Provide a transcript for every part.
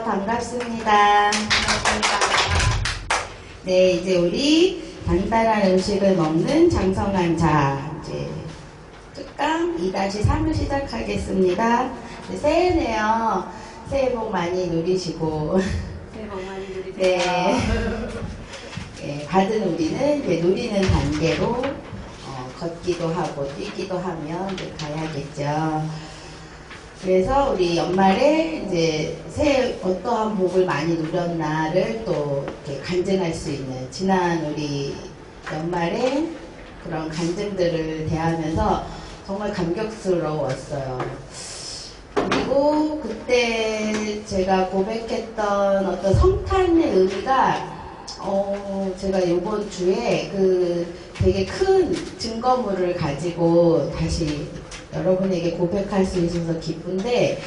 반갑습니다. 네, 이제 우리 단단한 음식을 먹는 장성환자 이제 특강 2-3을 시작하겠습니다. 새해네요. 새해 복 많이 누리시고. 새해 복 많이 누리세요. 네. 네, 받은 우리는 이제 누리는 단계로 걷기도 하고 뛰기도 하면 이제 가야겠죠. 그래서 우리 연말에 이제 새해 어떠한 복을 많이 누렸나를 또 이렇게 간증할 수 있는 지난 우리 연말에 그런 간증들을 대하면서 정말 감격스러웠어요. 그리고 그때 제가 고백했던 어떤 성탄의 의미가 제가 이번 주에 그 되게 큰 증거물을 가지고 다시 여러분에게 고백할 수 있어서 기쁜데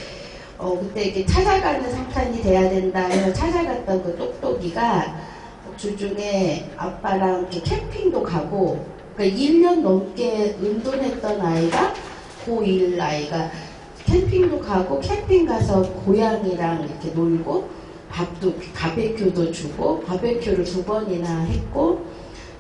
그때 이렇게 찾아가는 성탄이 돼야 된다 해서 찾아갔던 그 똑똑이가 주중에 아빠랑 이렇게 캠핑도 가고 그러니까 1년 넘게 은둔했던 아이가 고1 아이가 캠핑도 가고 캠핑 가서 고양이랑 이렇게 놀고 밥도 바베큐도 주고 바베큐를 2번이나 했고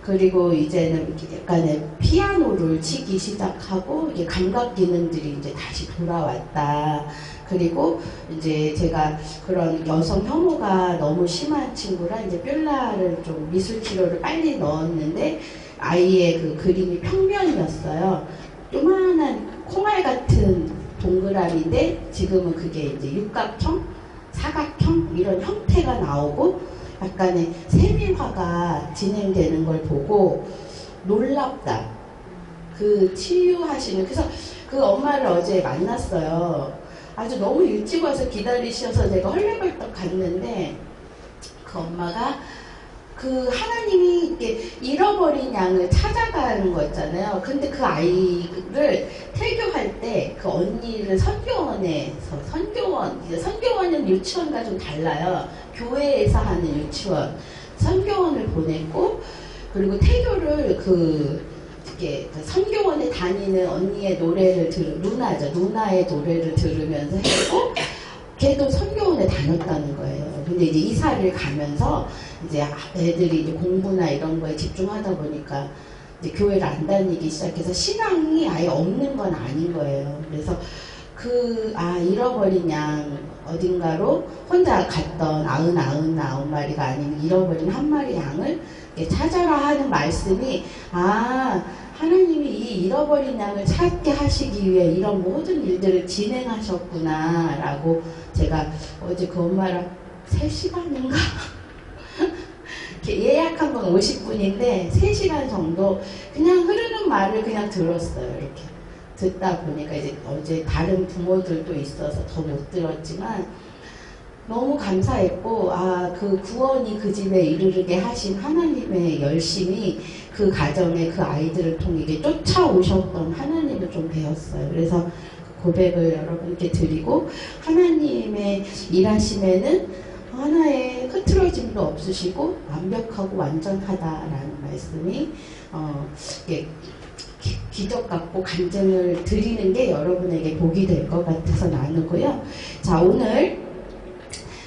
그리고 이제는 이렇게 약간의 피아노를 치기 시작하고 이게 감각 기능들이 이제 다시 돌아왔다. 그리고 이제 제가 그런 여성 혐오가 너무 심한 친구라 이제 뷸라를 좀 미술 치료를 빨리 넣었는데 아이의 그 그림이 평면이었어요. 요만한 콩알 같은 동그라미인데 지금은 그게 이제 육각형, 사각형 이런 형태가 나오고 약간의 세밀화가 진행되는 걸 보고 놀랍다. 그 치유하시는 그래서 그 엄마를 어제 만났어요. 아주 너무 일찍 와서 기다리셔서 제가 헐레벌떡 갔는데 그 엄마가 그 하나님이 이렇게 잃어버린 양을 찾아가는 거 있잖아요. 근데 그 아이를 태교할 때 그 언니를 선교원에서 선교원은 유치원과 좀 달라요. 교회에서 하는 유치원 선교원을 보냈고 그리고 태교를 이렇게 선교원에 다니는 언니의 노래를 누나의 노래를 들으면서 했고 걔도 선교원에 다녔다는 거예요. 근데 이제 이사를 가면서 이제 애들이 이제 공부나 이런 거에 집중하다 보니까 이제 교회를 안 다니기 시작해서 신앙이 아예 없는 건 아닌 거예요. 그래서 잃어버린 양 어딘가로 혼자 갔던 99마리가 아닌 잃어버린 1마리 양을 찾아라 하는 말씀이 하나님이 이 잃어버린 양을 찾게 하시기 위해 이런 모든 일들을 진행하셨구나 라고 제가 어제 그 엄마랑 3시간인가 예약한 건 50분인데 3시간 정도 그냥 흐르는 말을 그냥 들었어요. 이렇게 듣다 보니까 이제 어제 다른 부모들도 있어서 더 못 들었지만 너무 감사했고 그 구원이 그 집에 이르르게 하신 하나님의 열심이 그 가정에 그 아이들을 통해 쫓아오셨던 하나님을 좀 배웠어요. 그래서 고백을 여러분께 드리고 하나님의 일하심에는 하나의 흐트러짐도 없으시고 완벽하고 완전하다라는 말씀이 기적 같고 간증을 드리는 게 여러분에게 복이 될 것 같아서 나누고요. 자, 오늘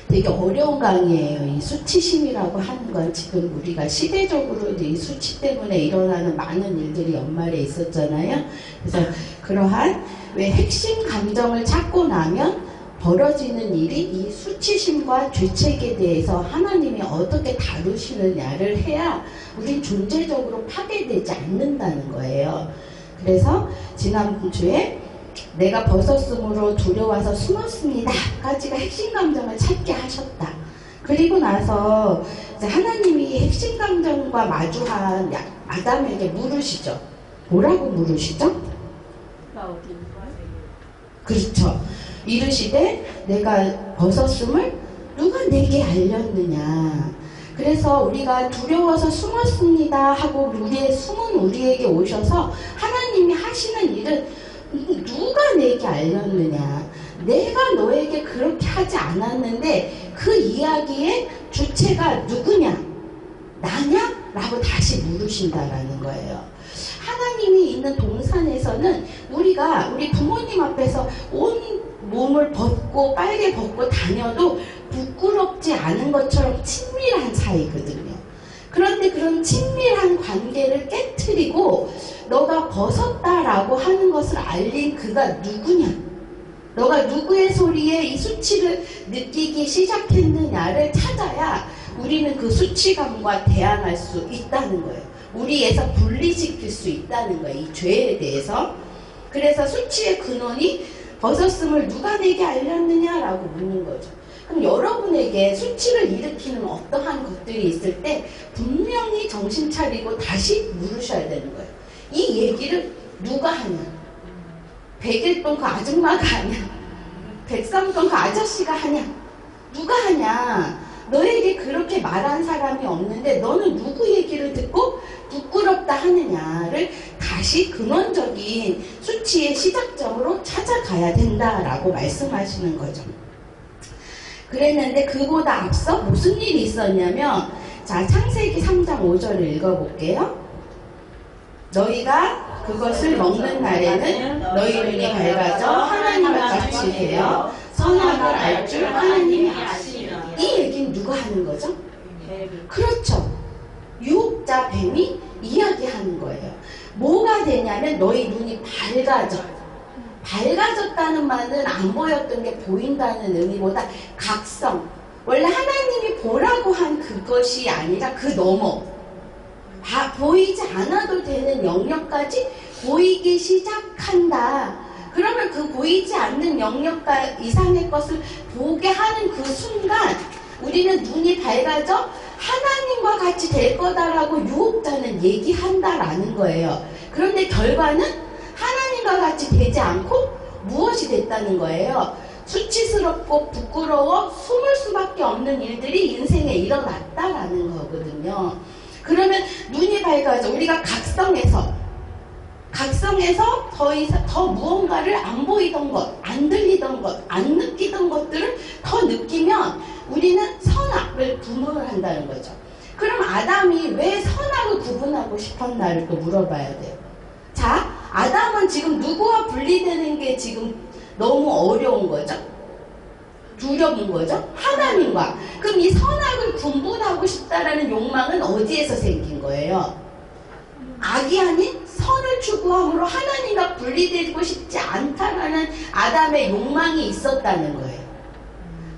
되게 어려운 강의예요. 이 수치심이라고 하는 건 지금 우리가 시대적으로 이 수치 때문에 일어나는 많은 일들이 연말에 있었잖아요. 그래서 그러한 왜 핵심 감정을 찾고 나면 벌어지는 일이 이 수치심과 죄책에 대해서 하나님이 어떻게 다루시느냐를 해야 우린 존재적으로 파괴되지 않는다는 거예요. 그래서 지난주에 내가 벗었으므로 두려워서 숨었습니다 까지가 핵심 감정을 찾게 하셨다. 그리고 나서 이제 하나님이 핵심 감정과 마주한 아담에게 물으시죠. 뭐라고 물으시죠? 나 어디? 그렇죠. 이르시되 내가 벗었음을 누가 내게 알렸느냐. 그래서 우리가 두려워서 숨었습니다 하고 우리의 숨은 우리에게 오셔서 하나님이 하시는 일은 누가 내게 알렸느냐. 내가 너에게 그렇게 하지 않았는데 그 이야기의 주체가 누구냐? 나냐? 라고 다시 물으신다라는 거예요. 하나님이 있는 동산에서는 우리 부모님 앞에서 온 몸을 벗고 빨개 벗고 다녀도 부끄럽지 않은 것처럼 친밀한 사이거든요. 그런데 그런 친밀한 관계를 깨트리고 너가 벗었다라고 하는 것을 알린 그가 누구냐? 너가 누구의 소리에 이 수치를 느끼기 시작했느냐를 찾아야 우리는 그 수치감과 대항할 수 있다는 거예요. 우리에서 분리시킬 수 있다는 거예요. 이 죄에 대해서. 그래서 수치의 근원이 벗었음을 누가 내게 알렸느냐라고 묻는 거죠. 그럼 여러분에게 수치를 일으키는 어떠한 것들이 있을 때 분명히 정신 차리고 다시 물으셔야 되는 거예요. 이 얘기를 누가 하냐? 백일동 그 아줌마가 하냐? 백삼동 그 아저씨가 하냐? 누가 하냐? 너에게 그렇게 말한 사람이 없는데 너는 누구 얘기를 듣고 부끄럽다 하느냐를 다시 근원적인 수치의 시작점으로 찾아가야 된다라고 말씀하시는 거죠. 그랬는데 그보다 앞서 무슨 일이 있었냐면, 자, 창세기 3장 5절을 읽어볼게요. 너희가 그것을 먹는 날에는 너희 눈이 밝아져 하나님과 같이 되어 선악을 알 줄 하나님이 아시리라. 이 얘기는 누가 하는 거죠? 그렇죠. 유혹자 뱀이 이야기하는 거예요. 뭐가 되냐면 너희 눈이 밝아져. 밝아졌다는 말은 안 보였던 게 보인다는 의미보다 각성. 원래 하나님이 보라고 한 그것이 아니라 그 넘어. 보이지 않아도 되는 영역까지 보이기 시작한다. 그러면 그 보이지 않는 영역 이상의 것을 보게 하는 그 순간 우리는 눈이 밝아져 하나님과 같이 될 거다라고 유혹자는 얘기한다라는 거예요. 그런데 결과는 하나님과 같이 되지 않고 무엇이 됐다는 거예요? 수치스럽고 부끄러워 숨을 수밖에 없는 일들이 인생에 일어났다라는 거거든요. 그러면 눈이 밝아져 우리가 각성해서 더 무언가를 안 보이던 것, 안 들리던 것, 안 느끼던 것들을 더 느끼면 우리는 선악을 구분을 한다는 거죠. 그럼 아담이 왜 선악을 구분하고 싶었나를 또 물어봐야 돼요. 자, 아담은 지금 누구와 분리되는 게 지금 너무 어려운 거죠? 두려운 거죠? 하나님과. 그럼 이 선악을 분분하고 싶다라는 욕망은 어디에서 생긴 거예요? 악이 아닌 선을 추구함으로 하나님과 분리되고 싶지 않다라는 아담의 욕망이 있었다는 거예요.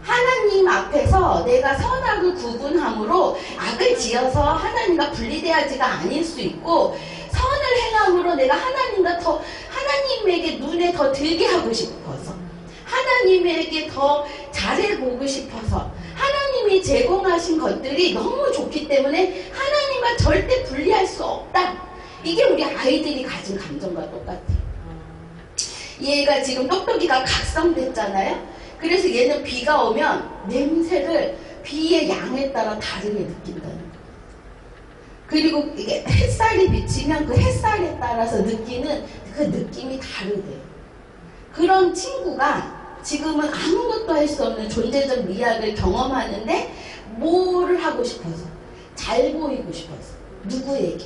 하나님 앞에서 내가 선악을 구분함으로 악을 지어서 하나님과 분리돼야지가 아닐 수 있고, 선을 행함으로 내가 하나님에게 눈에 더 들게 하고 싶어서, 하나님에게 더 잘해보고 싶어서, 하나님이 제공하신 것들이 너무 좋기 때문에 하나님과 절대 분리할 수 없다. 이게 우리 아이들이 가진 감정과 똑같아요. 얘가 지금 똑똑이가 각성됐잖아요. 그래서 얘는 비가 오면 냄새를 비의 양에 따라 다르게 느낀다는 거예요. 그리고 이게 햇살이 비치면 그 햇살에 따라서 느끼는 그 느낌이 다르대요. 그런 친구가 지금은 아무것도 할 수 없는 존재적 미학을 경험하는데 뭐를 하고 싶어서? 잘 보이고 싶어서. 누구에게?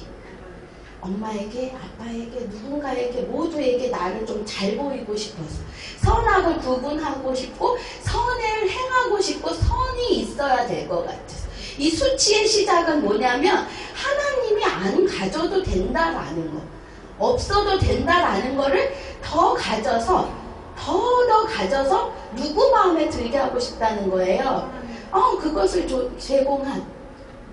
엄마에게, 아빠에게, 누군가에게, 모두에게 나를 좀 잘 보이고 싶어서 선악을 구분하고 싶고 선을 행하고 싶고 선이 있어야 될 것 같아서. 이 수치의 시작은 뭐냐면 하나님이 안 가져도 된다라는 거, 없어도 된다라는 거를 더 가져서 누구 마음에 들게 하고 싶다는 거예요. 그것을 제공한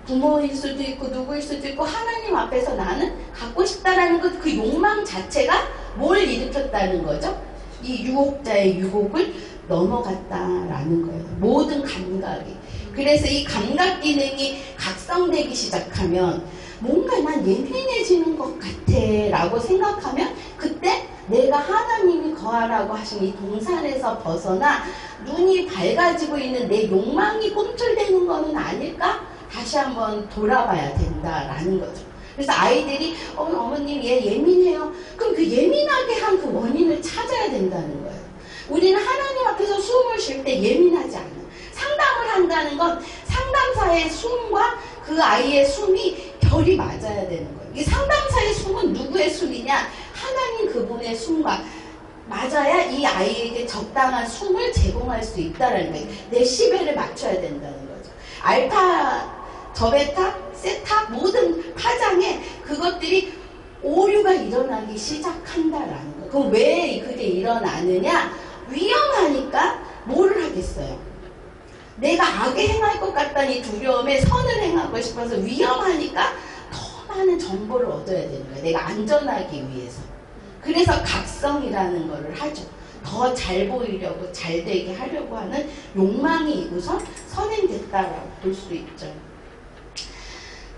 부모일 수도 있고 누구일 수도 있고 하나님 앞에서 나는 갖고 싶다라는 것, 그 욕망 자체가 뭘 일으켰다는 거죠? 이 유혹자의 유혹을 넘어갔다라는 거예요. 모든 감각이. 그래서 이 감각 기능이 각성되기 시작하면 뭔가 난 예민해지는 것 같아 라고 생각하면 그때 내가 하나님이 거하라고 하신 이 동산에서 벗어나 눈이 밝아지고 있는 내 욕망이 꿈틀대는 거는 아닐까? 다시 한번 돌아봐야 된다라는 거죠. 그래서 아이들이 어머님 얘 예민해요. 그럼 그 예민하게 한 그 원인을 찾아야 된다는 거예요. 우리는 하나님 앞에서 숨을 쉴 때 예민하지 않아요. 상담을 한다는 건 상담사의 숨과 그 아이의 숨이 결이 맞아야 되는 거예요. 이 상담사의 숨은 누구의 숨이냐? 하나님 그분의 숨과 맞아야 이 아이에게 적당한 숨을 제공할 수 있다는 거예요. 데시벨을 맞춰야 된다는 거죠. 알파, 저베타, 세타 모든 파장에 그것들이 오류가 일어나기 시작한다라는 거예요. 그럼 왜 그게 일어나느냐? 위험하니까 뭐를 하겠어요? 내가 악에 행할 것 같다는 두려움에 선을 행하고 싶어서 위험하니까 더 많은 정보를 얻어야 되는 거예요. 내가 안전하기 위해서. 그래서 각성이라는 거를 하죠. 더 잘 보이려고 잘 되게 하려고 하는 욕망이 우선 선행됐다라고 볼 수 있죠.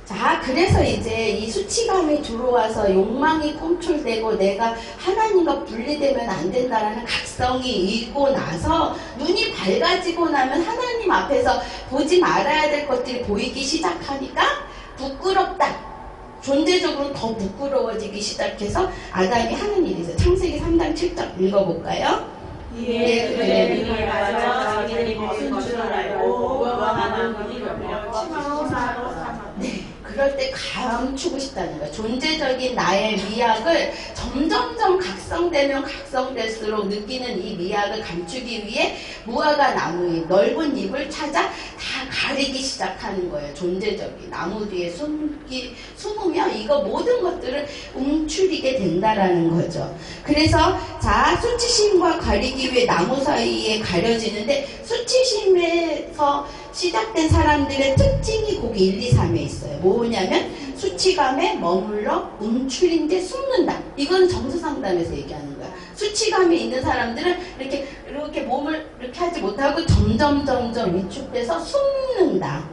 자, 그래서 이제 이 수치감이 들어와서 욕망이 꿈틀대고 내가 하나님과 분리되면 안 된다라는 각성이 일고 나서 눈이 밝아지고 나면 하나님 앞에서 보지 말아야 될 것들이 보이기 시작하니까 부끄럽다. 존재적으로 더 부끄러워지기 시작해서 아담이 하는 일이 있어요. 창세기 3장 7절 읽어볼까요? 이에 그들의 눈을 맞아 자기들이 벗은 줄 알고 무화과나무 잎을 치마로 삼았다. 네, 그럴 때 감추고 싶다는 거예요. 존재적인 나의 미학을 점점점 각성되면 각성될수록 느끼는 이 미학을 감추기 위해 무화과 나무의 넓은 잎을 찾아 다 가리기 시작하는 거예요. 존재적인 나무 뒤에 숨으면 이거 모든 것들을 움츠리게 된다라는 거죠. 그래서 자, 수치심과 가리기 위해 나무 사이에 가려지는데 수치심에서 시작된 사람들의 특징이 거기 1, 2, 3에 있어요. 뭐냐면 수치감에 머물러 움츠린 데 숨는다. 이건 정서상담에서 얘기하는 거야. 수치감이 있는 사람들은 이렇게 몸을 이렇게 하지 못하고 점점 위축돼서 숨는다.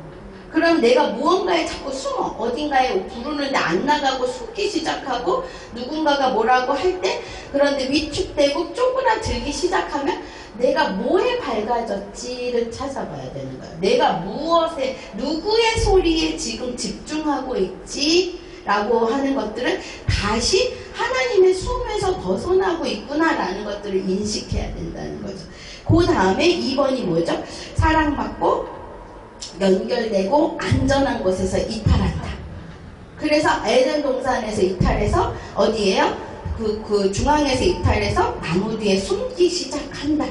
그럼 내가 무언가에 자꾸 숨어. 어딘가에 부르는데 안 나가고 숨기 시작하고 누군가가 뭐라고 할 때 그런데 위축되고 쪼그라들기 시작하면 내가 뭐에 밝아졌지를 찾아봐야 되는 거야. 내가 무엇에, 누구의 소리에 지금 집중하고 있지? 라고 하는 것들은 다시 하나님의 숨에서 벗어나고 있구나라는 것들을 인식해야 된다는 거죠. 그 다음에 2번이 뭐죠? 사랑받고 연결되고 안전한 곳에서 이탈한다. 그래서 에덴 동산에서 이탈해서 어디에요? 그 중앙에서 이탈해서 나무 뒤에 숨기 시작한다.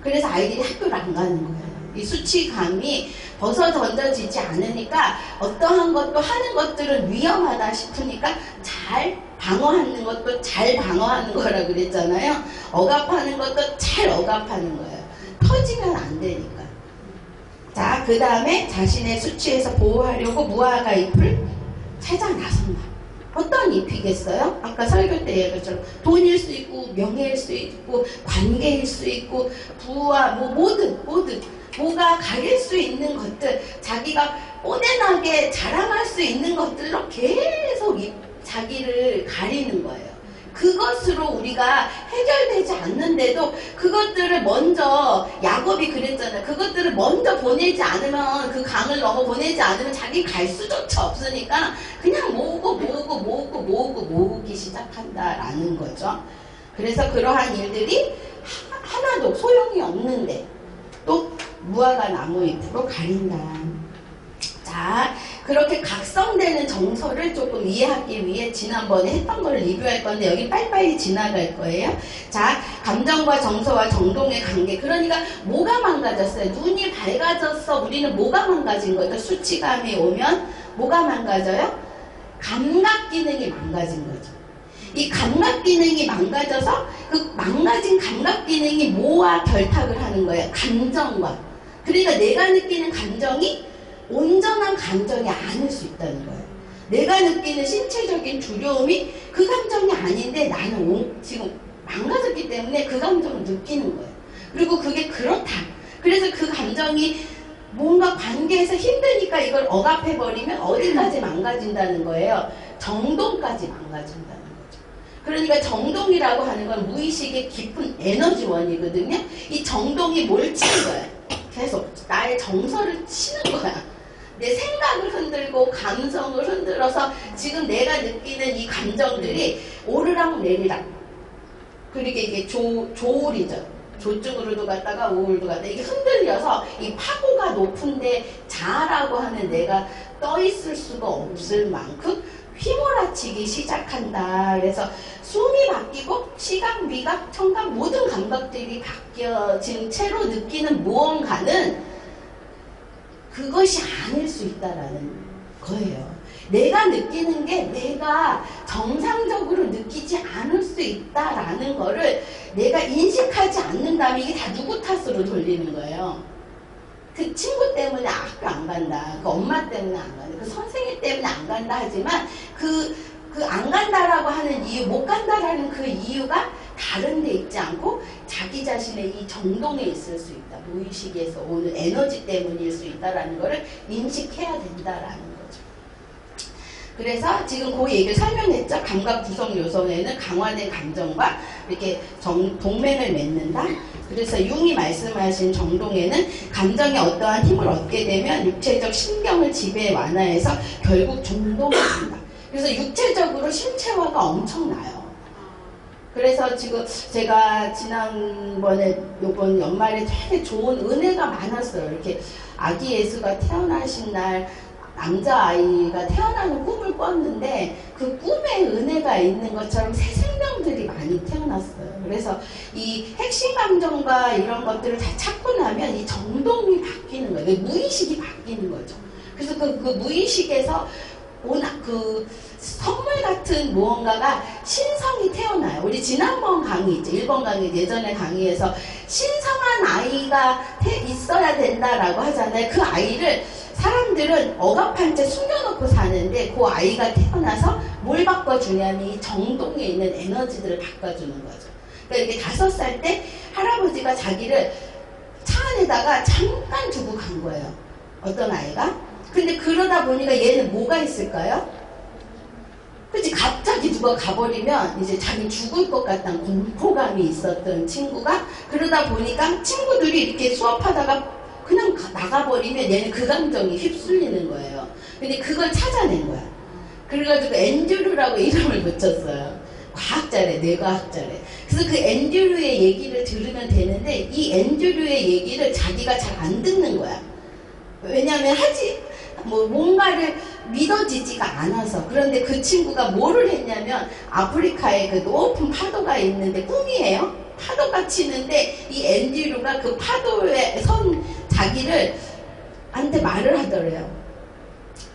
그래서 아이들이 학교를 안 가는 거예요. 이 수치감이 벗어 던져지지 않으니까 어떠한 것도 하는 것들은 위험하다 싶으니까 잘 방어하는 것도 잘 방어하는 거라 그랬잖아요. 억압하는 것도 잘 억압하는 거예요. 터지면 안 되니까. 자, 그 다음에 자신의 수치에서 보호하려고 무화과 잎을 찾아 나선다. 어떤 잎이겠어요? 아까 설교 때 얘기했처럼 돈일 수 있고 명예일 수 있고 관계일 수 있고 부와 모든 뭐가 가릴 수 있는 것들, 자기가 뽀대나게 자랑할 수 있는 것들로 계속 자기를 가리는 거예요. 그것으로 우리가 해결되지 않는데도 그것들을 먼저, 야곱이 그랬잖아요. 그것들을 먼저 보내지 않으면, 그 강을 넘어 보내지 않으면 자기 갈 수조차 없으니까 그냥 모으기 시작한다라는 거죠. 그래서 그러한 일들이 하나도 소용이 없는데 또 무화과 나무 잎으로 가린다. 자, 그렇게 각성되는 정서를 조금 이해하기 위해 지난번에 했던 걸 리뷰할 건데 여기 빨리빨리 지나갈 거예요. 자, 감정과 정서와 정동의 관계. 그러니까 뭐가 망가졌어요? 눈이 밝아졌어. 우리는 뭐가 망가진 거예요? 수치감이 오면 뭐가 망가져요? 감각 기능이 망가진 거죠. 이 감각 기능이 망가져서 그 망가진 감각 기능이 뭐와 결탁을 하는 거예요? 감정과. 그러니까 내가 느끼는 감정이 온전한 감정이 아닐 수 있다는 거예요. 내가 느끼는 신체적인 두려움이 그 감정이 아닌데 나는 지금 망가졌기 때문에 그 감정을 느끼는 거예요. 그리고 그게 그렇다. 그래서 그 감정이 뭔가 관계에서 힘드니까 이걸 억압해버리면 어디까지 망가진다는 거예요? 정동까지 망가진다는 거죠. 그러니까 정동이라고 하는 건 무의식의 깊은 에너지원이거든요. 이 정동이 뭘 치는 거예요? 계속 나의 정서를 치는 거야. 내 생각을 흔들고 감성을 흔들어서 지금 내가 느끼는 이 감정들이 오르락 내리락. 그러니까 이게 조울이죠. 조증으로도 갔다가 우울도 갔다가 이게 흔들려서 이 파고가 높은데 자라고 하는 내가 떠 있을 수가 없을 만큼 휘몰아치기 시작한다. 그래서 숨이 바뀌고 시각, 미각, 청각 모든 감각들이 바뀌어진 채로 느끼는 무언가는 그것이 아닐 수 있다라는 거예요. 내가 느끼는 게 내가 정상적으로 느끼지 않을 수 있다라는 거를 내가 인식하지 않는다면 이게 다 누구 탓으로 돌리는 거예요. 그 친구 때문에 학교 안 간다. 그 엄마 때문에 안 간다. 그 선생님 때문에 안 간다 하지만 그 안 간다라고 하는 이유, 못 간다라는 그 이유가 다른 데 있지 않고 자기 자신의 이 정동에 있을 수 있다. 무의식에서 오는 에너지 때문일 수 있다라는 거를 인식해야 된다라는 거죠. 그래서 지금 그 얘기를 설명했죠. 감각 구성 요소에는 강화된 감정과 이렇게 동맹을 맺는다. 그래서 융이 말씀하신 정동에는 감정이 어떠한 힘을 얻게 되면 육체적 신경을 지배 완화해서 결국 정동이 된다. 그래서 육체적으로 신체화가 엄청나요. 그래서 지금 제가 지난번에 요번 연말에 되게 좋은 은혜가 많았어요. 이렇게 아기 예수가 태어나신 날 남자아이가 태어나는 꿈을 꿨는데 그 꿈에 은혜가 있는 것처럼 새 생명들이 많이 태어났어요. 그래서 이 핵심 감정과 이런 것들을 다 찾고 나면 이 정동이 바뀌는 거예요. 무의식이 바뀌는 거죠. 그래서 그 무의식에서 그 선물 같은 무언가가 신성이 태어나요. 우리 지난번 강의 있죠. 1번 강의 예전에 강의에서 신성한 아이가 있어야 된다라고 하잖아요. 그 아이를 사람들은 억압한 채 숨겨놓고 사는데 그 아이가 태어나서 뭘 바꿔주냐면 이 정동에 있는 에너지들을 바꿔주는 거죠. 그러니까 이렇게 5살 때 할아버지가 자기를 차 안에다가 잠깐 두고 간 거예요. 어떤 아이가? 근데 그러다 보니까 얘는 뭐가 있을까요? 그치, 갑자기 누가 가버리면 이제 자기 죽을 것 같다는 공포감이 있었던 친구가 그러다 보니까 친구들이 이렇게 수업하다가 그냥 나가버리면 얘는 그 감정이 휩쓸리는 거예요. 근데 그걸 찾아낸 거야. 그래가지고 앤드류라고 이름을 붙였어요. 과학자래, 뇌과학자래. 그래서 그 앤드류의 얘기를 들으면 되는데 이 앤드류의 얘기를 자기가 잘 안 듣는 거야. 왜냐면 뭔가를 믿어지지가 않아서. 그런데 그 친구가 뭐를 했냐면 아프리카에 그 높은 파도가 있는데 꿈이에요. 파도가 치는데 이 앤드류가 그 파도에 선 자기를 한테 말을 하더래요.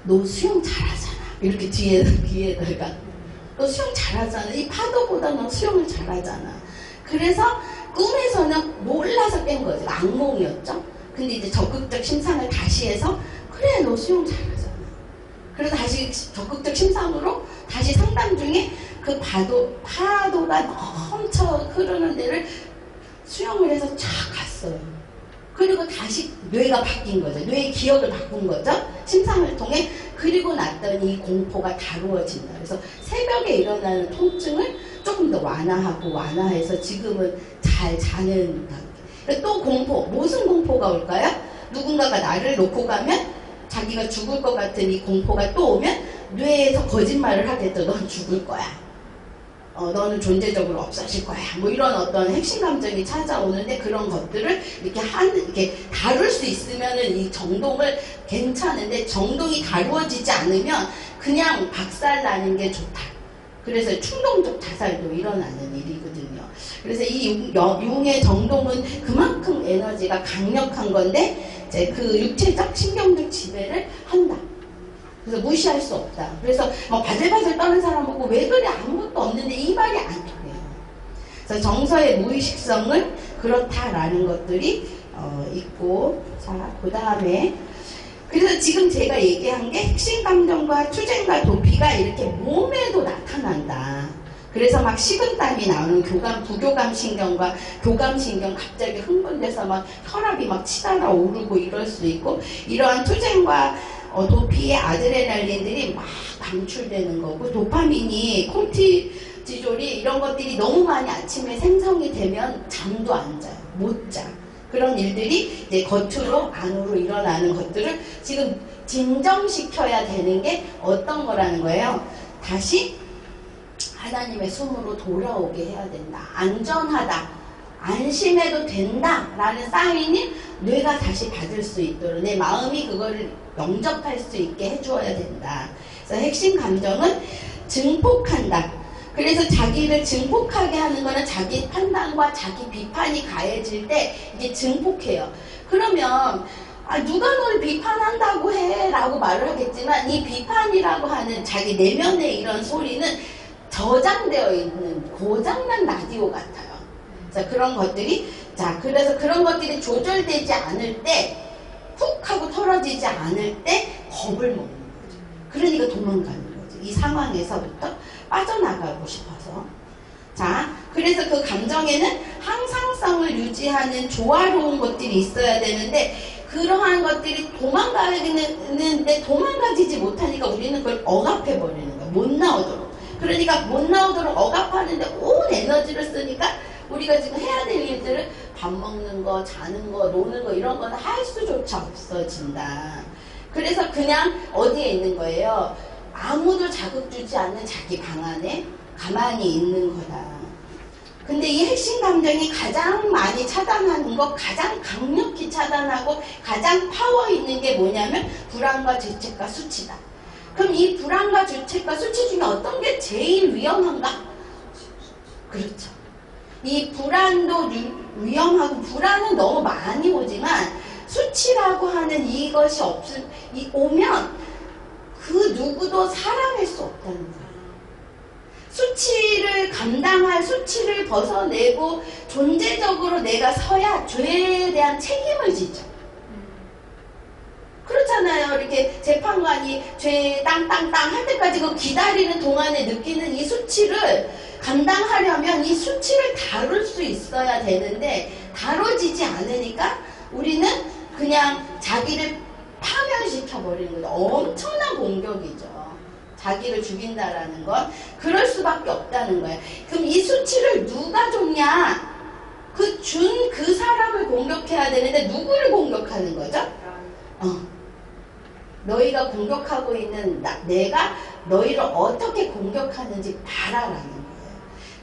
너 수영 잘하잖아. 이렇게 귀에다가 너 수영 잘하잖아. 이 파도보다 너 수영을 잘하잖아. 그래서 꿈에서는 몰라서 깬 거죠. 악몽이었죠. 근데 이제 적극적 심상을 다시 해서 그래 너 수영 잘하잖아. 그래서 다시 적극적 심상으로 다시 상담 중에 그 파도가 넘쳐 흐르는 데를 수영을 해서 쫙 갔어요. 그리고 다시 뇌가 바뀐 거죠. 뇌의 기억을 바꾼 거죠. 심상을 통해. 그리고 났더니 이 공포가 다루어진다. 그래서 새벽에 일어나는 통증을 조금 더 완화해서 지금은 잘 자는 단계. 또 공포, 무슨 공포가 올까요? 누군가가 나를 놓고 가면 자기가 죽을 것 같은 이 공포가 또 오면 뇌에서 거짓말을 하겠죠. 넌 죽을 거야. 너는 존재적으로 없어질 거야. 뭐 이런 어떤 핵심 감정이 찾아오는데 그런 것들을 이렇게 다룰 수 있으면은 이 정동을 괜찮은데 정동이 다루어지지 않으면 그냥 박살나는 게 좋다. 그래서 충동적 자살도 일어나는 일이거든요. 그래서 이 융의 정동은 그만큼 에너지가 강력한 건데 이제 그 육체적 신경적 지배를 한다. 그래서 무시할 수 없다. 그래서 바들바들 떠는 사람 보고 왜 그래 아무것도 없는데 이 말이 안 통해요. 그래서 정서의 무의식성은 그렇다라는 것들이 있고 자 그 다음에 그래서 지금 제가 얘기한 게 핵심 감정과 투쟁과 도피가 이렇게 몸에도 나타난다. 그래서 막 식은땀이 나오는 부교감 신경과 교감 신경 갑자기 흥분돼서 막 혈압이 막 치달아 오르고 이럴 수 있고 이러한 투쟁과 도피의 아드레날린들이 막 방출되는 거고 도파민이 콜티지졸이 이런 것들이 너무 많이 아침에 생성이 되면 잠도 안 자요. 못 자. 그런 일들이 이제 겉으로 안으로 일어나는 것들을 지금 진정시켜야 되는 게 어떤 거라는 거예요. 다시 하나님의 숨으로 돌아오게 해야 된다. 안전하다. 안심해도 된다라는 사인이 뇌가 다시 받을 수 있도록 내 마음이 그거를 영접할 수 있게 해주어야 된다. 그래서 핵심 감정은 증폭한다. 그래서 자기를 증폭하게 하는 거는 자기 판단과 자기 비판이 가해질 때 이게 증폭해요. 그러면 누가 널 비판한다고 해 라고 말을 하겠지만 이 비판이라고 하는 자기 내면의 이런 소리는 저장되어 있는 고장난 라디오 같아요. 자, 그런 것들이, 자, 그래서 그런 것들이 조절되지 않을 때, 훅 하고 털어지지 않을 때 겁을 먹는 거죠. 그러니까 도망가는 거죠. 이 상황에서부터 빠져나가고 싶어서. 자, 그래서 그 감정에는 항상성을 유지하는 조화로운 것들이 있어야 되는데, 그러한 것들이 도망가는데 도망가지지 못하니까 우리는 그걸 억압해버리는 거야. 못 나오도록. 그러니까 못 나오도록 억압하는데 온 에너지를 쓰니까 우리가 지금 해야 될 일들을 밥 먹는 거, 자는 거, 노는 거 이런 거는 할 수조차 없어진다. 그래서 그냥 어디에 있는 거예요? 아무도 자극 주지 않는 자기 방 안에 가만히 있는 거다. 근데 이 핵심 감정이 가장 많이 차단하는 거, 가장 강력히 차단하고 가장 파워 있는 게 뭐냐면 불안과 죄책과 수치다. 그럼 이 불안과 죄책과 수치 중에 어떤 게 제일 위험한가? 그렇죠. 이 불안도 위험하고 불안은 너무 많이 오지만 수치라고 하는 이것이 오면 그 누구도 사랑할 수 없다는 거예요. 수치를 감당할 수치를 벗어내고 존재적으로 내가 서야 죄에 대한 책임을 지죠. 그렇잖아요. 이렇게 재판관이 죄 땅땅땅 할 때까지 그 기다리는 동안에 느끼는 이 수치를 감당하려면 이 수치를 다룰 수 있어야 되는데 다뤄지지 않으니까 우리는 그냥 자기를 파멸시켜버리는 거죠. 엄청난 공격이죠. 자기를 죽인다라는 건 그럴 수밖에 없다는 거예요. 그럼 이 수치를 누가 줬냐? 그 사람을 공격해야 되는데 누구를 공격하는 거죠? 너희가 공격하고 있는 내가 너희를 어떻게 공격하는지 봐라라는 거예요.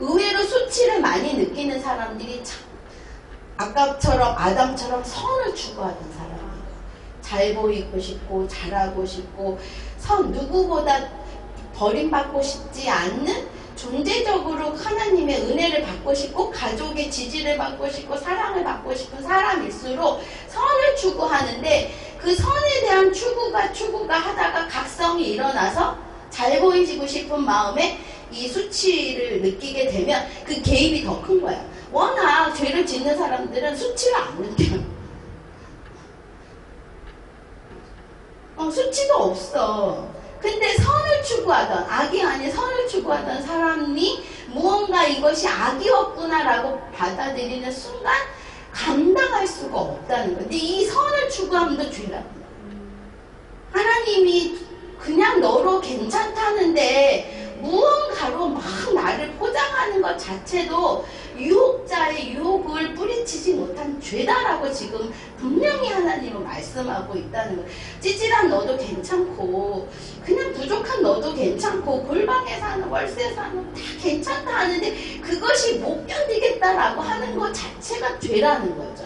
의외로 수치를 많이 느끼는 사람들이 참 아까처럼 아담처럼 선을 추구하던 사람이에요. 잘 보이고 싶고 잘하고 싶고 누구보다 버림받고 싶지 않는 존재적으로 하나님의 은혜를 받고 싶고 가족의 지지를 받고 싶고 사랑을 받고 싶은 사람일수록 선을 추구하는데 그 선에 대한 추구가 하다가 각성이 일어나서 잘 보이고 싶은 마음에 이 수치를 느끼게 되면 그 개입이 더 큰 거야. 워낙 죄를 짓는 사람들은 수치를 안 느껴요. 수치도 없어. 근데 선을 추구하던 악이 아닌 선을 추구하던 사람이 무언가 이것이 악이었구나라고 받아들이는 순간 감당할 수가 없다는 거예요. 근데 이 선을 추구함도 죄랍니다. 하나님이 그냥 너로 괜찮다는데 무언가로 막 나를 포장하는 것 자체도 유혹자의 유혹을 뿌리치지 못한 죄다라고 지금 분명히 하나님은 말씀하고 있다는 거예요. 찌질한 너도 괜찮고 그냥 부족한 너도 괜찮고 골방에 사는 월세 사는 다 괜찮다 하는데 그것이 못 견디겠다라고 하는 것 자체가 죄라는 거죠.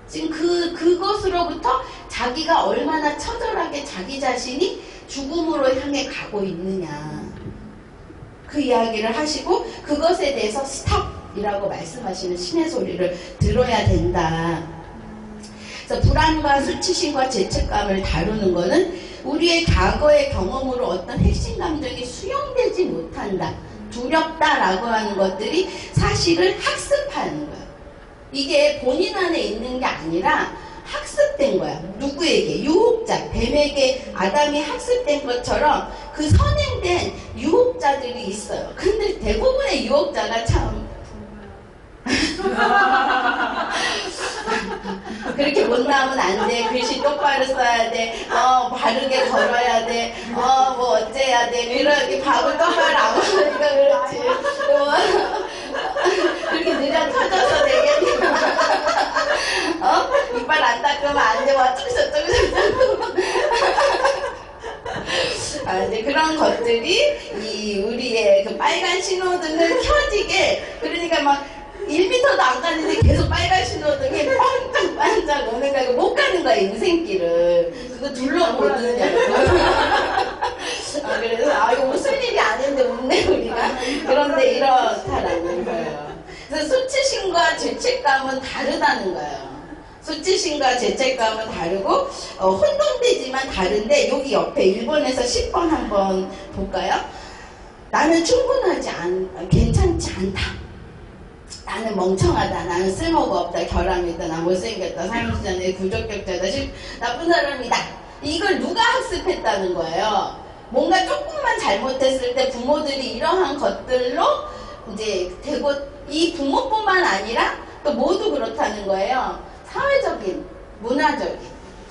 지금 그것으로부터 자기가 얼마나 처절하게 자기 자신이 죽음으로 향해 가고 있느냐 그 이야기를 하시고 그것에 대해서 스탑이라고 말씀하시는 신의 소리를 들어야 된다. 그래서 불안과 수치심과 죄책감을 다루는 것은 우리의 과거의 경험으로 어떤 핵심 감정이 수용되지 못한다, 두렵다라고 하는 것들이 사실을 학습하는 거예요. 이게 본인 안에 있는 게 아니라 학습된 거야. 누구에게? 유혹자, 뱀에게 아담이 학습된 것처럼 그 선행된 유혹자들이 있어요. 근데 대부분의 유혹자가 참 그렇게 못 나오면 안 돼. 글씨 똑바로 써야 돼. 바르게 걸어야 돼. 뭐 어째야 돼. 그렇게 밥을 똑바로 안 먹으니까 그렇지. 그렇게 느려 터져서 되겠냐. 이빨 안 닦으면 안 돼. 어쩌고저쩌고. 이제 그런 것들이 우리의 그 빨간 신호등을 켜지게, 그러니까 막 1m도 안 가는데 계속 빨간 신호등이 반짝반짝 오는 거야. 못 가는 거야, 인생길을. 그거 둘러보느냐고. 그래서, 이거 무슨 일이 아닌데 웃네, 우리가. 그런데 이렇다라는 거예요. 그래서 수치심과 죄책감은 다르다는 거예요. 수치심과 죄책감은 다르고, 혼돈되지만 다른데, 여기 옆에 1번에서 10번 한번 볼까요? 나는 충분하지 괜찮지 않다. 나는 멍청하다. 나는 쓸모가 없다. 결함이다. 나 못생겼다. 사용수자네. 부적격자다. 나쁜 사람이다. 이걸 누가 학습했다는 거예요? 뭔가 조금만 잘못했을 때 부모들이 이러한 것들로 이제 되고, 이 부모뿐만 아니라 또 모두 그렇다는 거예요. 사회적인, 문화적인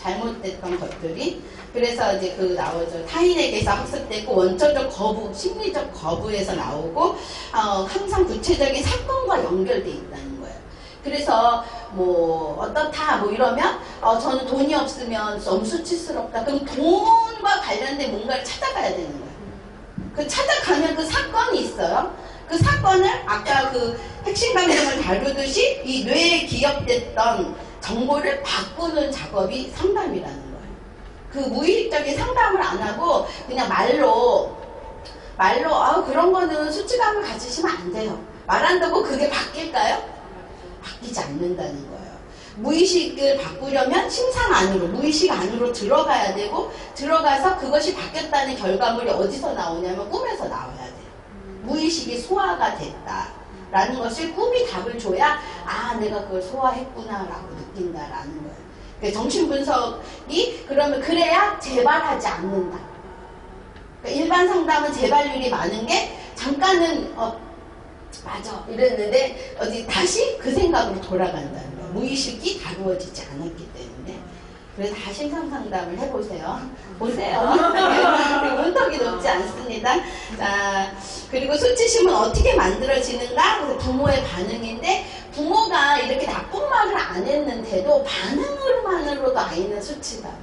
잘못됐던 것들이. 그래서 이제 나오죠. 타인에게서 학습됐고, 원초적 거부, 심리적 거부에서 나오고, 항상 구체적인 사건과 연결돼 있다는 거예요. 그래서, 어떻다, 이러면, 저는 돈이 없으면 너무 수치스럽다. 그럼 돈과 관련된 뭔가를 찾아가야 되는 거예요. 찾아가면 그 사건이 있어요. 그 사건을 아까 핵심 감정을 다루듯이 이 뇌에 기억됐던 정보를 바꾸는 작업이 상담이라는 거예요. 그 무의식적인 상담을 안 하고 그냥 말로 그런 거는 수치감을 가지시면 안 돼요. 말한다고 그게 바뀔까요? 바뀌지 않는다는 거예요. 무의식을 바꾸려면 심상 안으로, 무의식 안으로 들어가야 되고, 들어가서 그것이 바뀌었다는 결과물이 어디서 나오냐면 꿈에서 나와야 돼요. 무의식이 소화가 됐다라는 것을 꿈이 답을 줘야 내가 그걸 소화했구나라고 느낀다라는 거예요. 정신분석이 그래야 재발하지 않는다. 그러니까 일반 상담은 재발률이 많은 게 잠깐은 맞아 이랬는데 다시 그 생각으로 돌아간다는 거예요. 무의식이 다루어지지 않았기 때문에. 그래서 다 심상 상담을 해보세요. 보세요. 문턱이 높지 않습니다. 자, 그리고 수치심은 어떻게 만들어지는가? 그래서 부모의 반응인데, 부모가 이렇게 나쁜 말을 안 했는데도 반응으로만으로도 아이는 수치감이에요.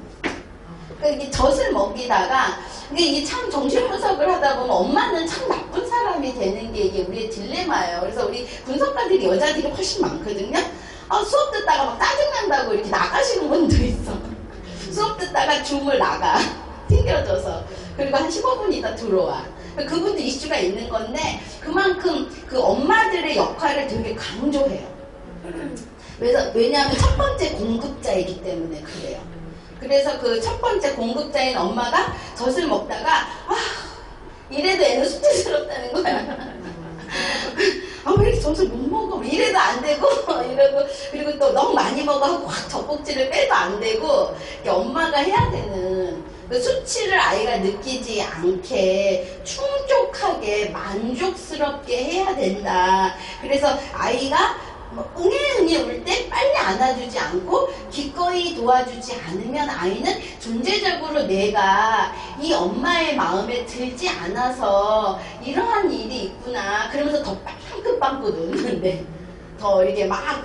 그러니까 이게 젖을 먹이다가, 이게 참 정신분석을 하다 보면 엄마는 참 나쁜 사람이 되는 게 이게 우리의 딜레마예요. 그래서 우리 분석가들이 여자들이 훨씬 많거든요. 수업 듣다가 막 짜증난다고 이렇게 나가시는 분도 있어. 수업 듣다가 줌을 나가. 튕겨져서. 그리고 한 15분 있다 들어와. 그분도 이슈가 있는 건데, 그만큼 그 엄마들의 역할을 되게 강조해요. 왜냐하면 첫 번째 공급자이기 때문에 그래요. 그래서 그 첫 번째 공급자인 엄마가 젖을 먹다가, 이래도 애는 수치스럽다는 거야. 왜 이렇게 젖을 못 먹어? 이래도 안 되고, 이러고, 그리고 또 너무 많이 먹어 하고 확 젖꼭지를 빼도 안 되고, 엄마가 해야 되는, 그 수치를 아이가 느끼지 않게 충족하게 만족스럽게 해야 된다. 그래서 아이가 응애 울 때 빨리 안아주지 않고 기꺼이 도와주지 않으면 아이는 존재적으로 내가 이 엄마의 마음에 들지 않아서 이러한 일이 있구나. 그러면서 더 빵긋빵긋 우는데 더 이렇게 막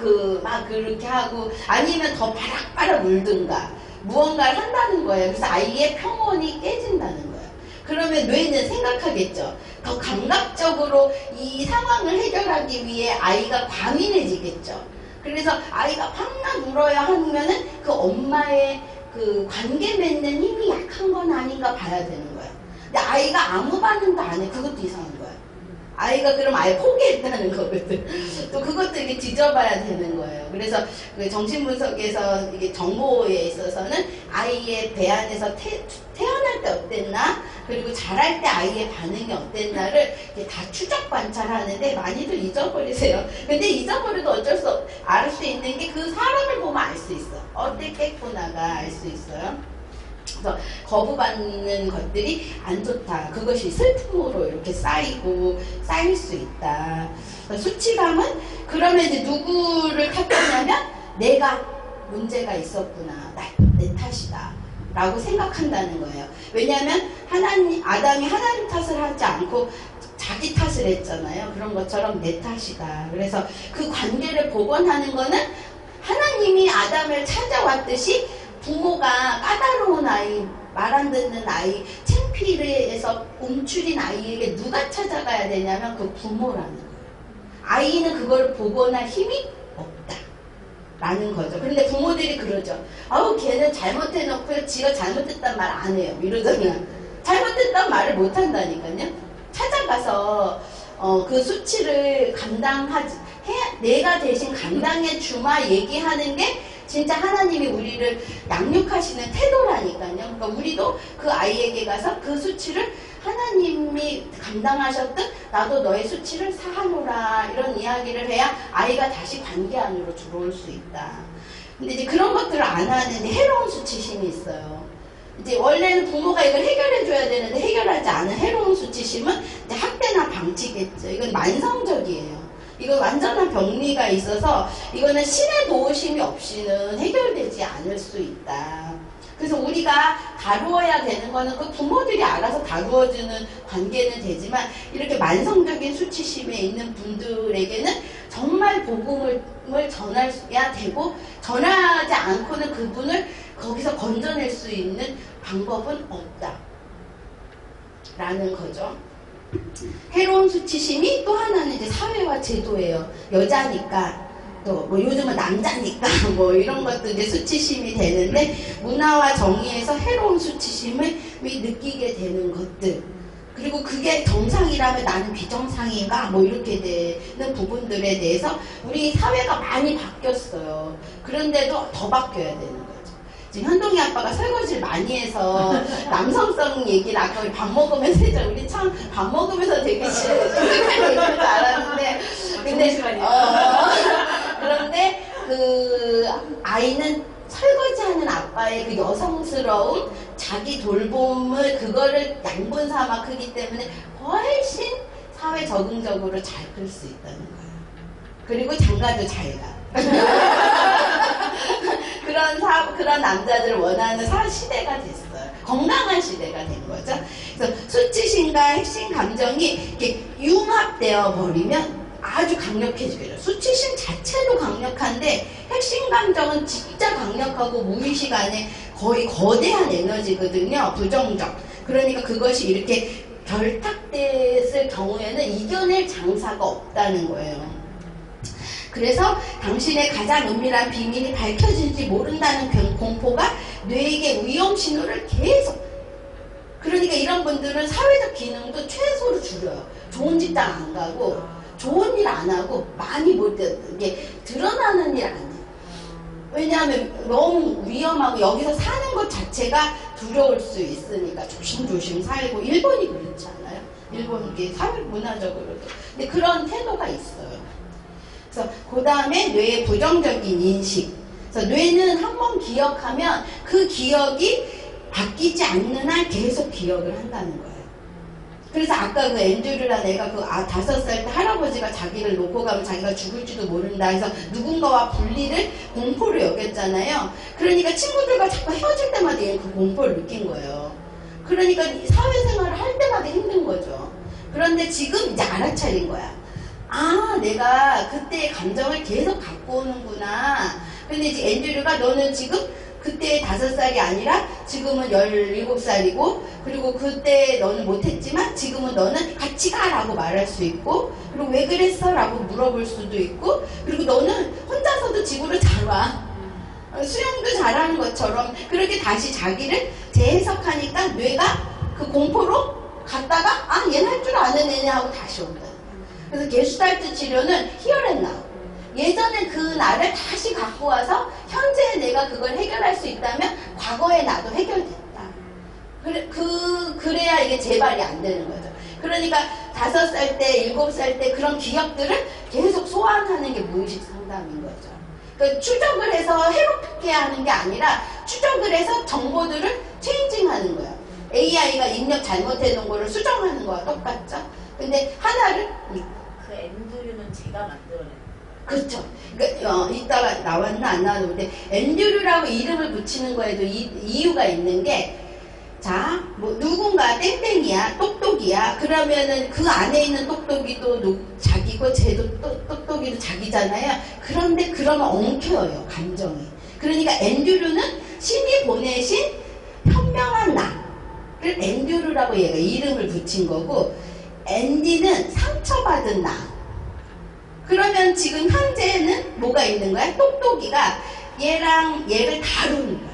그렇게 하고 아니면 더 바락바락 울든가 무언가를 한다는 거예요. 그래서 아이의 평온이 깨진다는 거예요. 그러면 뇌는 생각하겠죠. 더 감각적으로 이 상황을 해결하기 위해 아이가 과민해지겠죠. 그래서 아이가 팍나 울어야 하면은 그 엄마의 그 관계 맺는 힘이 약한 건 아닌가 봐야 되는 거예요. 근데 아이가 아무 반응도 안 해. 그것도 이상한 거예요. 아이가 그럼 아예 포기했다는 거거든. 또 그것도 이렇게 뒤져봐야 되는 거예요. 그래서 그 정신분석에서 이게 정보에 있어서는 아이의 배 안에서 태어날 때 어땠나, 그리고 자랄 때 아이의 반응이 어땠나를 이렇게 다 추적 관찰하는데 많이들 잊어버리세요. 근데 잊어버려도 어쩔 수 없, 알 수 있는 게 그 사람을 보면 알 수 있어. 어땠겠구나가 알 수 있어요. 그래서 거부받는 것들이 안 좋다. 그것이 슬픔으로 이렇게 쌓일 수 있다. 수치감은 그러면 이제 누구를 탓하냐면 내가 문제가 있었구나. 내 탓이다. 라고 생각한다는 거예요. 왜냐하면 아담이 하나님 탓을 하지 않고 자기 탓을 했잖아요. 그런 것처럼 내 탓이다. 그래서 그 관계를 복원하는 거는 하나님이 아담을 찾아왔듯이 부모가 까다로운 아이, 말 안 듣는 아이, 창피해서 움츠린 아이에게 누가 찾아가야 되냐면 그 부모라는 거예요. 아이는 그걸 보거나 힘이 없다 라는 거죠. 그런데 부모들이 그러죠. 아우 걔는 잘못해놓고 지가 잘못했단 말 안 해요 이러잖아. 잘못했단 말을 못 한다니까요. 찾아가서 그 수치를 내가 대신 감당해 주마 얘기하는 게 진짜 하나님이 우리를 양육하시는 태도라니까요. 그러니까 우리도 그 아이에게 가서 그 수치를 하나님이 감당하셨듯 나도 너의 수치를 사하노라 이런 이야기를 해야 아이가 다시 관계 안으로 들어올 수 있다. 근데 이제 그런 것들을 안 하는데 해로운 수치심이 있어요. 이제 원래는 부모가 이걸 해결해 줘야 되는데 해결하지 않은 해로운 수치심은 이제 학대나 방치겠죠. 이건 만성적이에요. 이건 완전한 병리가 있어서 이거는 신의 도우심이 없이는 해결되지 않을 수 있다. 그래서 우리가 다루어야 되는 거는 그 부모들이 알아서 다루어주는 관계는 되지만 이렇게 만성적인 수치심에 있는 분들에게는 정말 복음을 전해야 되고 전하지 않고는 그분을 거기서 건져낼 수 있는 방법은 없다 라는 거죠. 해로운 수치심이 또 하나는 이제 사회와 제도예요. 여자니까 또 뭐 요즘은 남자니까 뭐 이런 것도 이제 수치심이 되는데 문화와 정의에서 해로운 수치심을 느끼게 되는 것들, 그리고 그게 정상이라면 나는 비정상인가 뭐 이렇게 되는 부분들에 대해서 우리 사회가 많이 바뀌었어요. 그런데도 더 바뀌어야 되는 거예요. 지금 현동이 아빠가 설거지를 많이 해서 남성성 얘기를 아까 우리 밥 먹으면서 했죠. 우리 참 밥 먹으면서 되게 심각한 얘기인 줄 알았는데 그런데 그 아이는 설거지하는 아빠의 그 여성스러운 자기 돌봄을 그거를 양분 삼아 크기 때문에 훨씬 사회 적응적으로 잘 클 수 있다는 거예요. 그리고 장가도 잘 가. 그런 남자들을 원하는 시대가 됐어요. 건강한 시대가 된 거죠. 그래서 수치심과 핵심 감정이 이렇게 융합되어 버리면 아주 강력해지게 돼요. 수치심 자체도 강력한데 핵심 감정은 진짜 강력하고 무의식 안에 거의 거대한 에너지거든요. 부정적. 그러니까 그것이 이렇게 결탁됐을 경우에는 이겨낼 장사가 없다는 거예요. 그래서 당신의 가장 은밀한 비밀이 밝혀질지 모른다는 공포가 뇌에게 위험 신호를 계속, 그러니까 이런 분들은 사회적 기능도 최소로 줄여요. 좋은 직장 안 가고 좋은 일 안 하고 많이 이게 드러나는 일 안 해요. 왜냐하면 너무 위험하고 여기서 사는 것 자체가 두려울 수 있으니까 조심조심 살고. 일본이 그렇지 않아요? 일본 이게 사회 문화적으로도. 근데 그런 태도가 있어요. 그래서 그 다음에 뇌의 부정적인 인식. 그래서 뇌는 한번 기억하면 그 기억이 바뀌지 않는 한 계속 기억을 한다는 거예요. 그래서 아까 그 앤드류라는 애가 5살 때 할아버지가 자기를 놓고 가면 자기가 죽을지도 모른다 해서 누군가와 분리를 공포로 여겼잖아요. 그러니까 친구들과 자꾸 헤어질 때마다 얘는 그 공포를 느낀 거예요. 그러니까 사회생활을 할 때마다 힘든 거죠. 그런데 지금 이제 알아차린 거야. 아, 내가 그때의 감정을 계속 갖고 오는구나. 근데 이제 앤드류가 너는 지금 그때 5살이 아니라 지금은 17살이고, 그리고 그때 너는 못했지만 지금은 너는 같이 가라고 말할 수 있고, 그리고 왜 그랬어? 라고 물어볼 수도 있고, 그리고 너는 혼자서도 집으로 잘 와. 수영도 잘하는 것처럼 그렇게 다시 자기를 재해석하니까 뇌가 그 공포로 갔다가 아, 얘는 할 줄 아는 애네 하고 다시 온다. 그래서 게슈탈트 치료는 히어앤나우. 예전에 그 나를 다시 갖고 와서 현재의 내가 그걸 해결할 수 있다면 과거의 나도 해결됐다. 그래야 이게 재발이 안 되는 거죠. 그러니까 5살 때, 7살 때 그런 기억들을 계속 소환하는 게 무의식 상담인 거죠. 그러니까 추적을 해서 해롭게 하는 게 아니라 추적을 해서 정보들을 체인징하는 거예요. AI가 입력 잘못해 놓은 거를 수정하는 거와 똑같죠. 근데 하나를 그 앤드류는 제가 만들어낸. 그렇죠. 그러니까 이따가 나왔나 안 나왔는데 앤드류라고 이름을 붙이는 거에도 이유가 있는 게, 자, 뭐 누군가 땡땡이야, 똑똑이야. 그러면은 그 안에 있는 똑똑이도 자기고 쟤도 똑똑이도 자기잖아요. 그런데 그러면 엉켜요, 감정이. 그러니까 앤드류는 신이 보내신 현명한 나를 앤드류라고 얘가 이름을 붙인 거고, 앤디는 상처받은 나. 그러면 지금 현재는 뭐가 있는 거야? 똑똑이가 얘랑 얘를 다루는 거야.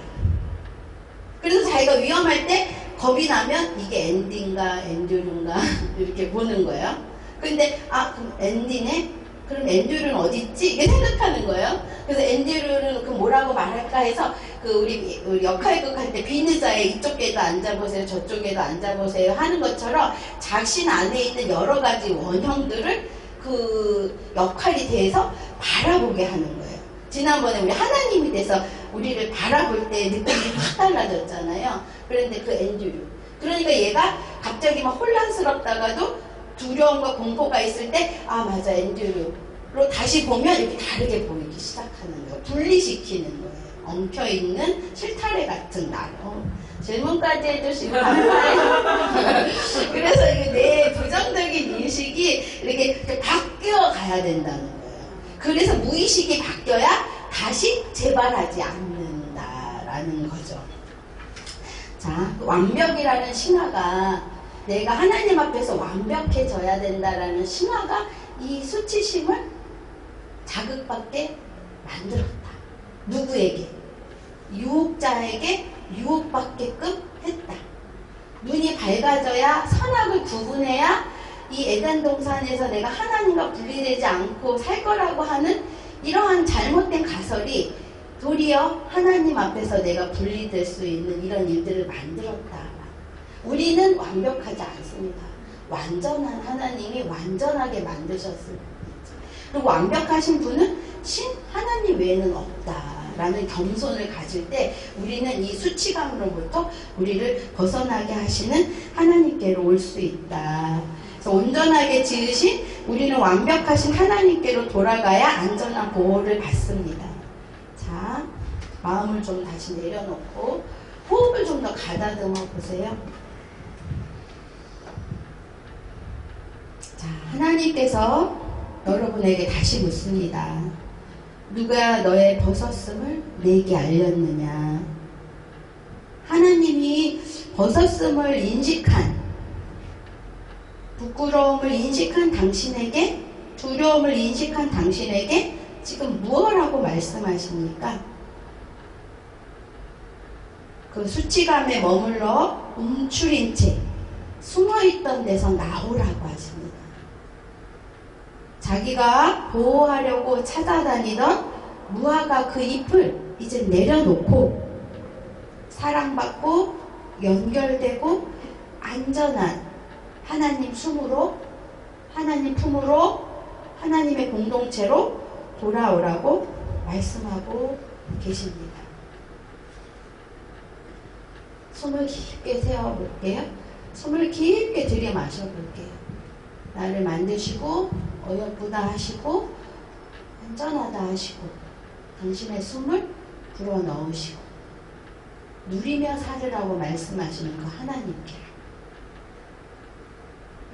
그래서 자기가 위험할 때 겁이 나면 이게 앤디인가 앤드류인가 이렇게 보는 거예요. 근데 그럼 앤디네? 그럼 앤드류는 어디 있지? 이게 생각하는 거예요. 그래서 앤드류는 그 뭐라고 말할까 해서 우리 역할극 할 때 비느자에 이쪽에도 앉아보세요, 저쪽에도 앉아보세요 하는 것처럼 자신 안에 있는 여러 가지 원형들을 그 역할이 돼서 바라보게 하는 거예요. 지난번에 우리 하나님이 돼서 우리를 바라볼 때 느낌이 확 달라졌잖아요. 그런데 그 앤드류. 그러니까 얘가 갑자기 막 혼란스럽다가도 두려움과 공포가 있을 때 맞아 앤드류로 다시 보면 이렇게 다르게 보이기 시작하는 거예요. 분리시키는 거예요. 엉켜있는 실타래 같은 나로. 질문까지 해주시고 감사해요. 그래서 이게 내 부정적인 인식이 이렇게 바뀌어 가야 된다는 거예요. 그래서 무의식이 바뀌어야 다시 재발하지 않는다라는 거죠. 자, 완벽이라는 신화가 내가 하나님 앞에서 완벽해져야 된다라는 신화가 이 수치심을 자극받게 만들었다. 누구에게? 유혹자에게 유혹받게끔 했다. 눈이 밝아져야 선악을 구분해야 이 에덴 동산에서 내가 하나님과 분리되지 않고 살 거라고 하는 이러한 잘못된 가설이 도리어 하나님 앞에서 내가 분리될 수 있는 이런 일들을 만들었다. 우리는 완벽하지 않습니다. 완전한 하나님이 완전하게 만드셨을 뿐이죠. 그리고 완벽하신 분은 신 하나님 외에는 없다라는 겸손을 가질 때 우리는 이 수치감으로부터 우리를 벗어나게 하시는 하나님께로 올 수 있다. 그래서 온전하게 지으신 우리는 완벽하신 하나님께로 돌아가야 안전한 보호를 받습니다. 자, 마음을 좀 다시 내려놓고 호흡을 좀 더 가다듬어 보세요. 자, 하나님께서 여러분에게 다시 묻습니다. 누가 너의 벗었음을 내게 알렸느냐? 하나님이 벗었음을 인식한, 부끄러움을 인식한 당신에게, 두려움을 인식한 당신에게 지금 무엇라고 말씀하십니까? 그 수치감에 머물러 움츠린 채 숨어있던 데서 나오라고 하십니다. 자기가 보호하려고 찾아다니던 무화과 그 잎을 이제 내려놓고 사랑받고 연결되고 안전한 하나님 품으로, 하나님 품으로, 하나님의 공동체로 돌아오라고 말씀하고 계십니다. 숨을 깊게 세워볼게요. 숨을 깊게 들이마셔볼게요. 나를 만드시고 어여쁘다 하시고 안전하다 하시고 당신의 숨을 불어넣으시고 누리며 살으라고 말씀하시는 그 하나님께,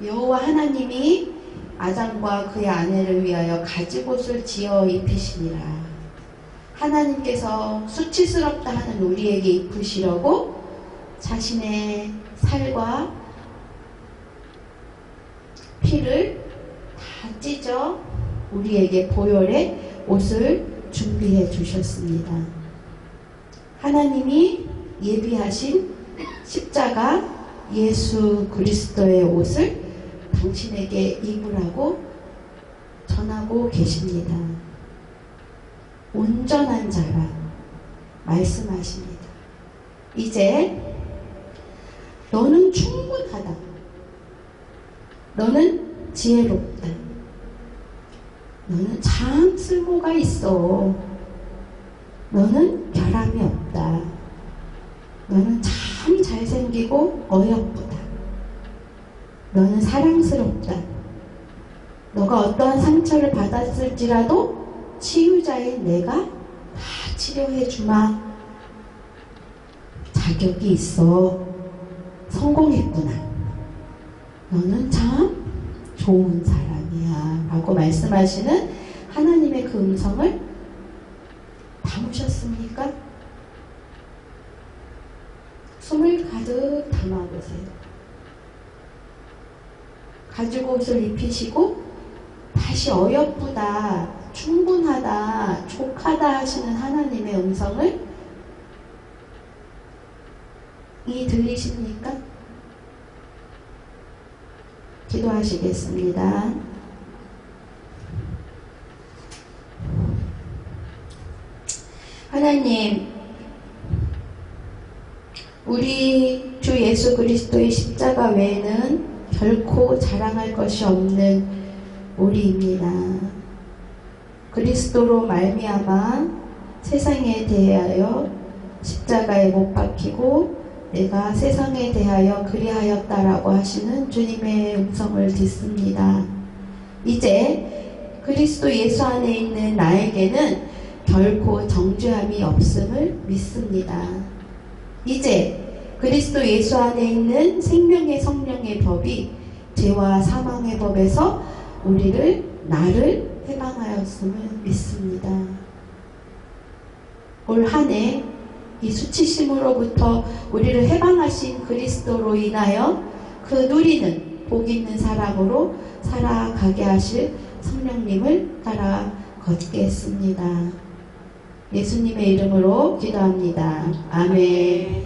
여호와 하나님이 아담과 그의 아내를 위하여 가지옷을 지어 입히시니라. 하나님께서 수치스럽다 하는 우리에게 입히시려고 자신의 살과 피를 다 찢어 우리에게 보혈의 옷을 준비해 주셨습니다. 하나님이 예비하신 십자가 예수 그리스도의 옷을 당신에게 입으라고 전하고 계십니다. 온전한 자라 말씀하십니다. 이제 너는 충분하다. 너는 지혜롭다. 너는 참 쓸모가 있어. 너는 결함이 없다. 너는 참 잘생기고 어여쁘다. 너는 사랑스럽다. 너가 어떠한 상처를 받았을지라도 치유자인 내가 다 치료해 주마. 자격이 있어. 성공했구나. 너는 참 좋은 사람이야. 라고 말씀하시는 하나님의 그 음성을 담으셨습니까? 숨을 가득 담아보세요. 가죽 옷을 입히시고 다시 어여쁘다, 충분하다, 족하다 하시는 하나님의 음성을 이 들리십니까? 기도하시겠습니다. 하나님, 우리 주 예수 그리스도의 십자가 외에는 결코 자랑할 것이 없는 우리입니다. 그리스도로 말미암아 세상에 대하여 십자가에 못 박히고 내가 세상에 대하여 그리하였다라고 하시는 주님의 음성을 듣습니다. 이제 그리스도 예수 안에 있는 나에게는 결코 정죄함이 없음을 믿습니다. 이제 그리스도 예수 안에 있는 생명의 성령의 법이 죄와 사망의 법에서 나를 해방하였음을 믿습니다. 올 한 해 이 수치심으로부터 우리를 해방하신 그리스도로 인하여 그 누리는 복 있는 사람으로 살아가게 하실 성령님을 따라 걷겠습니다. 예수님의 이름으로 기도합니다. 아멘.